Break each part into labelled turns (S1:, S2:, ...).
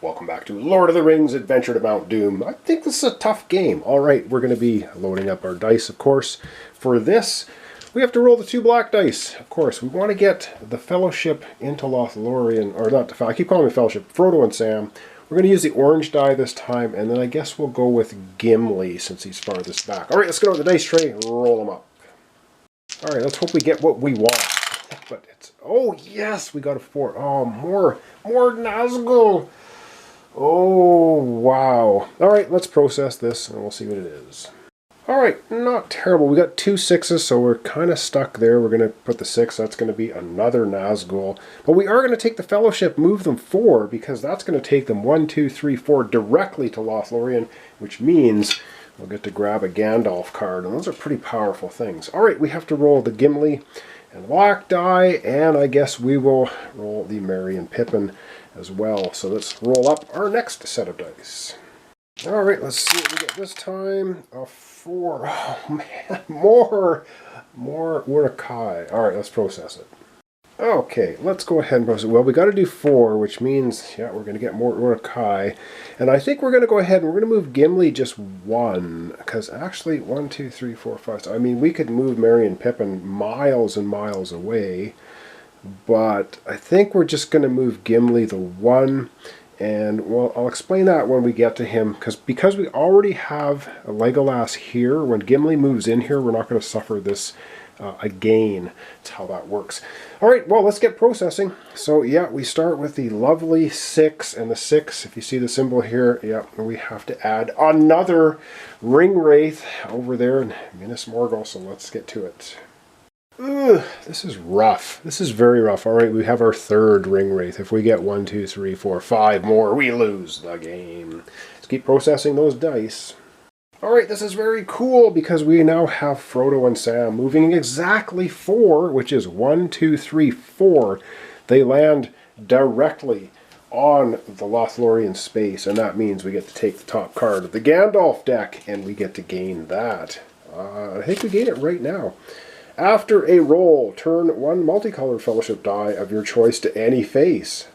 S1: welcome back to Lord of the Rings Adventure to Mount Doom. I think this is a tough game. Alright, we're going to be loading up our dice, of course. For this, we have to roll the 2 black dice. Of course, we want to get the Fellowship into Lothlorien, or not, I keep calling them Fellowship, Frodo and Sam. We're going to use the orange die this time, and then I guess we'll go with Gimli since he's farthest back. Alright, let's get over the dice tray and roll them up. Alright, let's hope we get what we want. But it's, oh yes, we got a 4. Oh, more Nazgul. Oh, wow. Alright, let's process this and we'll see what it is. Alright, not terrible. We got 2 6s, so we're kind of stuck there. We're going to put the 6, that's going to be another Nazgul. But we are going to take the Fellowship, move them 4, because that's going to take them 1, 2, 3, 4 directly to Lothlorien, which means we'll get to grab a Gandalf card, and those are pretty powerful things. Alright, we have to roll the Gimli and black die, and I guess we will roll the Merry and Pippin as well. So let's roll up our next set of dice. Alright, let's see what we get this time. A 4. Oh man, more Uruk-hai. Alright, let's process it. Okay, let's go ahead and process it. Well, we got to do 4, which means, yeah, we're going to get more Uruk-hai. And I think we're going to go ahead and we're going to move Gimli just 1. Because actually, 1, 2, 3, 4, 5. So, I mean, we could move Merry and Pippin miles and miles away. But I think we're just going to move Gimli the 1. And, well, I'll explain that when we get to him. Because we already have a Legolas here, when Gimli moves in here, we're not going to suffer this again. That's how that works. Alright, well, let's get processing. So, yeah, we start with the lovely 6, and the 6, if you see the symbol here, yeah, we have to add another Ring Wraith over there in Minas Morgul, so let's get to it. Ugh, this is rough. This is very rough. Alright, we have our 3rd Ring Wraith. If we get 1, 2, 3, 4, 5 more, we lose the game. Let's keep processing those dice. Alright, this is very cool because we now have Frodo and Sam moving exactly 4, which is 1, 2, 3, 4. They land directly on the Lothlorien space, and that means we get to take the top card of the Gandalf deck, and we get to gain that. I think we gain it right now. After a roll, turn 1 multicolored Fellowship die of your choice to any face.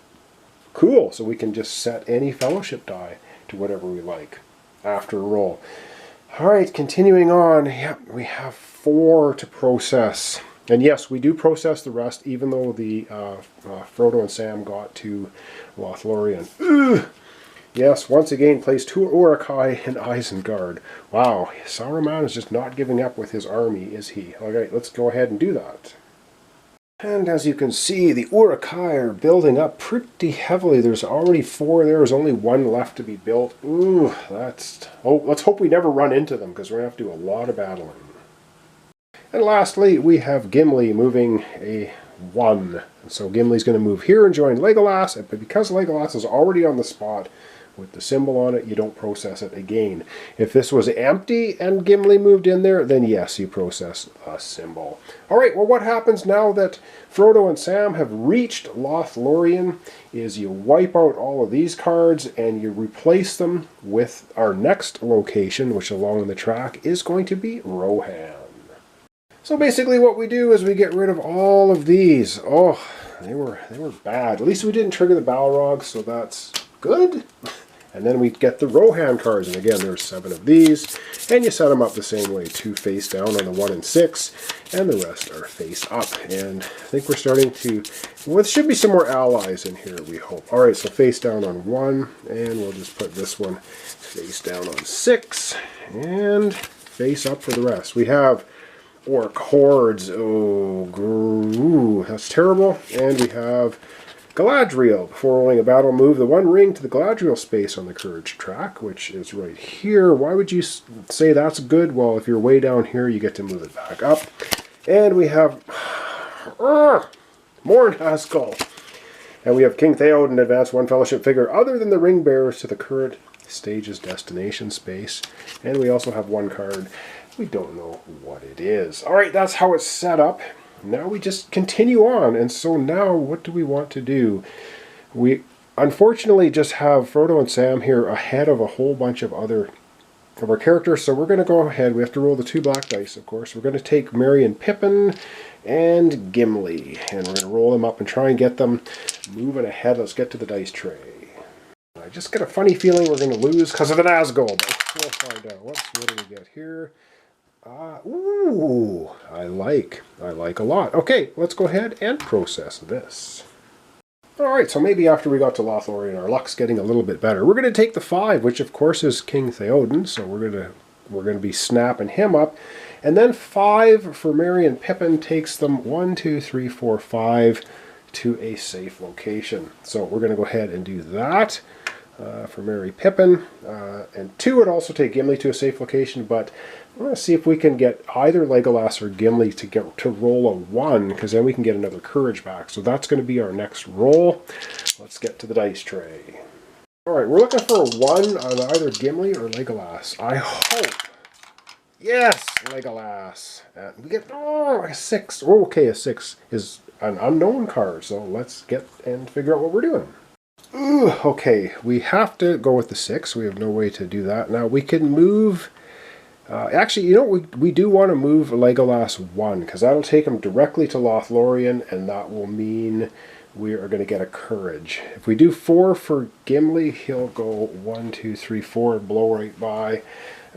S1: Cool, so we can just set any Fellowship die to whatever we like after a roll. Alright, continuing on, yep, we have 4 to process. And yes, we do process the rest, even though the Frodo and Sam got to Lothlorien. Ugh. Yes, once again, place 2 Uruk-hai in Isengard. Wow, Saruman is just not giving up with his army, is he? Alright, let's go ahead and do that. And as you can see, the Uruk-hai are building up pretty heavily. There's already 4 there. There's only 1 left to be built. Ooh, that's... Oh, let's hope we never run into them, because we're going to have to do a lot of battling. And lastly, we have Gimli moving a 1. And so Gimli's going to move here and join Legolas, but because Legolas is already on the spot with the symbol on it, you don't process it again. If this was empty and Gimli moved in there, then yes, you process a symbol. Alright, well, what happens now that Frodo and Sam have reached Lothlorien is you wipe out all of these cards and you replace them with our next location, which along the track is going to be Rohan. So basically what we do is we get rid of all of these. Oh, they were bad. At least we didn't trigger the Balrogs, so that's good. And then we get the Rohan cards, and again there's 7 of these, and you set them up the same way, 2 face down on the 1 and 6, and the rest are face up. And I think we're starting to, well, there should be some more allies in here, we hope. Alright, so face down on 1, and we'll just put this one face down on 6, and face up for the rest. We have Orc Hordes, oh, that's terrible, and we have Galadriel. Before rolling a battle, move the 1 ring to the Galadriel space on the courage track, which is right here. Why would you say that's good? Well, if you're way down here, you get to move it back up. And we have more Nazgul. And we have King Theoden advance 1 Fellowship figure other than the ring bearers to the current stage's destination space. And we also have 1 card. We don't know what it is. Alright, that's how it's set up. Now we just continue on, and so now what do we want to do? We unfortunately just have Frodo and Sam here ahead of a whole bunch of other of our characters, so we're going to go ahead. We have to roll the 2 black dice, of course. We're going to take Merry and Pippin and Gimli, and we're going to roll them up and try and get them moving ahead. Let's get to the dice tray. I just get a funny feeling we're going to lose because of the Nazgul, but we'll find out. What do we get here? Ooh, I like a lot. Okay, let's go ahead and process this. Alright, so maybe after we got to Lothlorien, our luck's getting a little bit better. We're going to take the 5, which of course is King Theoden, so we're going to be snapping him up. And then 5 for Merry and Pippin takes them 1, 2, 3, 4, 5 to a safe location. So we're going to go ahead and do that for Merry Pippin. And 2 would also take Gimli to a safe location, but we're going to see if we can get either Legolas or Gimli to roll a 1, because then we can get another courage back. So that's going to be our next roll. Let's get to the dice tray. Alright, we're looking for a 1 on either Gimli or Legolas. I hope. Yes, Legolas. And we get a 6. Oh, okay, a 6 is an unknown card, so let's get and figure out what we're doing. Ooh, okay, we have to go with the 6. We have no way to do that. Now we can move. Actually, you know, we do want to move Legolas 1, because that'll take him directly to Lothlorien, and that will mean we are going to get a courage. If we do 4 for Gimli, he'll go 1, 2, 3, 4 and blow right by.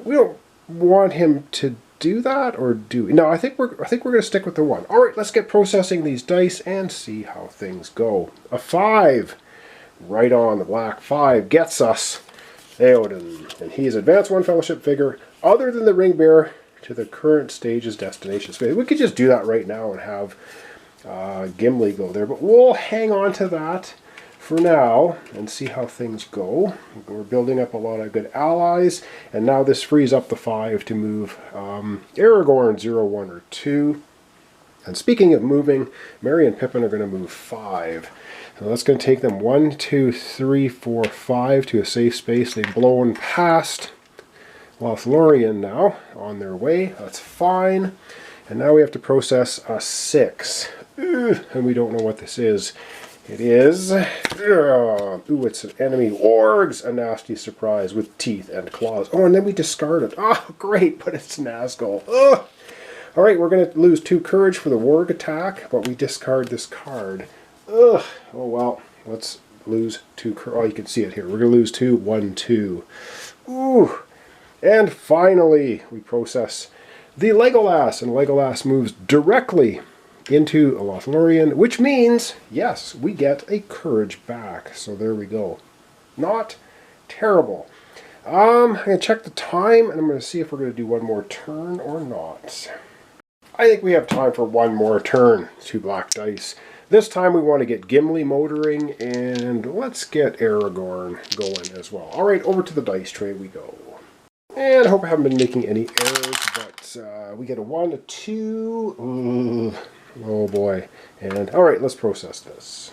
S1: We don't want him to do that, or do we? No, I think we're going to stick with the 1. All right, let's get processing these dice and see how things go. A 5, right on. The black 5 gets us Theoden, and he's advanced 1 fellowship figure other than the ring bearer to the current stage's destination space. We could just do that right now and have Gimli go there, but we'll hang on to that for now and see how things go. We're building up a lot of good allies, and now this frees up the 5 to move Aragorn 0, 1, or 2. And speaking of moving, Merry and Pippin are going to move 5. So that's going to take them 1, 2, 3, 4, 5 to a safe space. They've blown past Lothlorien now, on their way. That's fine. And now we have to process a 6. And we don't know what this is. It is... ooh, it's an enemy wargs. A nasty surprise with teeth and claws. Oh, and then we discard it. Oh, great, but it's Nazgul. Ugh. Alright, we're going to lose 2 courage for the warg attack, but we discard this card. Ugh. Oh, well, let's lose 2 courage. Oh, you can see it here. We're going to lose 2, 1, 2. Ooh. And finally, we process the Legolas, and Legolas moves directly into Lothlorien, which means, yes, we get a courage back. So there we go. Not terrible. I'm going to check the time, and I'm going to see if we're going to do one more turn or not. I think we have time for one more turn. 2 black dice. This time we want to get Gimli motoring, and let's get Aragorn going as well. Alright, over to the dice tray we go. And I hope I haven't been making any errors, but we get a 1, a 2. Oh boy. And alright, let's process this.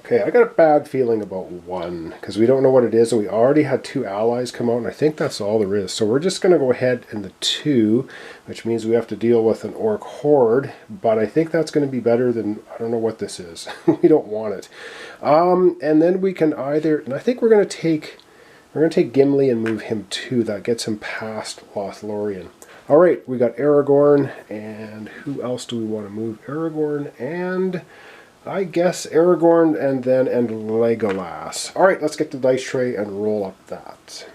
S1: Okay, I got a bad feeling about 1, because we don't know what it is, and we already had 2 allies come out, and I think that's all there is. So we're just going to go ahead in the 2, which means we have to deal with an orc horde, but I think that's going to be better than, I don't know what this is. We don't want it. And then we can either, and I think we're going to take Gimli and move him 2. That gets him past Lothlorien. Alright, we got Aragorn, and who else do we want to move? Aragorn and... I guess Aragorn and Legolas. Alright, let's get the dice tray and roll up that.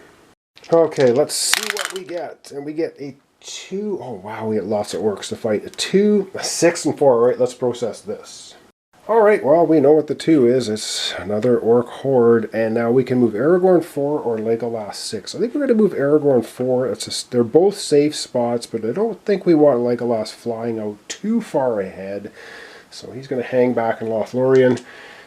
S1: Okay, let's see what we get. And we get a 2. Oh wow, we get lots of orcs to fight. A 2, a 6, and 4. Alright, let's process this. Alright, well, we know what the 2 is. It's another orc horde. And now we can move Aragorn 4 or Legolas 6. I think we're going to move Aragorn 4. They're both safe spots, but I don't think we want Legolas flying out too far ahead. So he's going to hang back in Lothlorien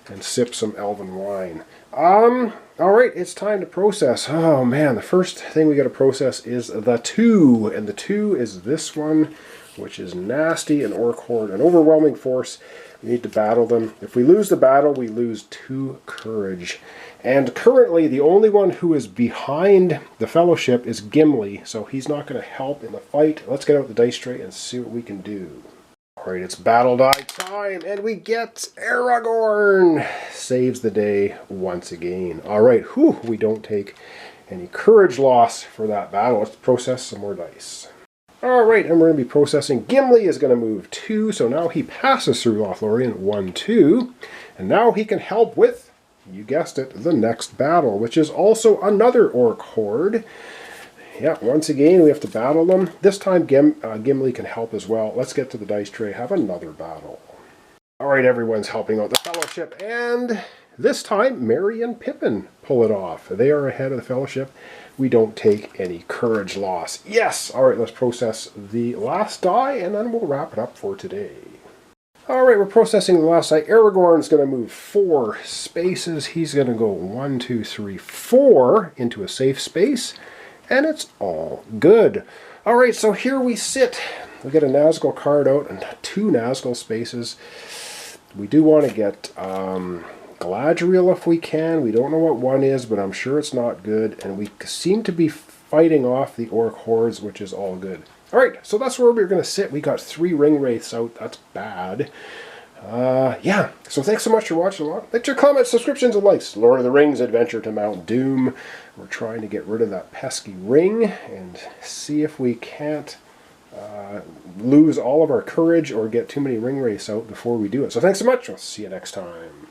S1: and sip some elven wine. Alright, it's time to process. Oh man, the first thing we got to process is the 2. And the 2 is this one, which is nasty, an orc horde, an overwhelming force. We need to battle them. If we lose the battle, we lose 2 courage. And currently, the only one who is behind the fellowship is Gimli, so he's not going to help in the fight. Let's get out the dice tray and see what we can do. Alright, it's battle die time, and we get Aragorn! Saves the day once again. Alright, whew, we don't take any courage loss for that battle. Let's process some more dice. Alright, and we're going to be processing. Gimli is going to move 2, so now he passes through Lothlorien, 1, 2. And now he can help with you guessed it, the next battle, which is also another orc horde. Yeah, once again, we have to battle them. This time, Gimli can help as well. Let's get to the dice tray, have another battle. All right, everyone's helping out the Fellowship, and this time, Merry and Pippin pull it off. They are ahead of the Fellowship. We don't take any courage loss. Yes! All right, let's process the last die, and then we'll wrap it up for today. All right, we're processing the last die. Aragorn's going to move 4 spaces. He's going to go 1, 2, 3, 4 into a safe space, and it's all good. All right, so here we sit. We get a Nazgul card out and 2 Nazgul spaces. We do want to get Galadriel if we can. We don't know what one is, but I'm sure it's not good. And we seem to be fighting off the Orc hordes, which is all good. All right, so that's where we're going to sit. We got 3 ring wraiths out. That's bad. Yeah, so thanks so much for watching along. Let your comments, subscriptions, and likes. Lord of the Rings, Adventure to Mount Doom. We're trying to get rid of that pesky ring and see if we can't lose all of our courage or get too many ring wraiths out before we do it. So thanks so much. I'll see you next time.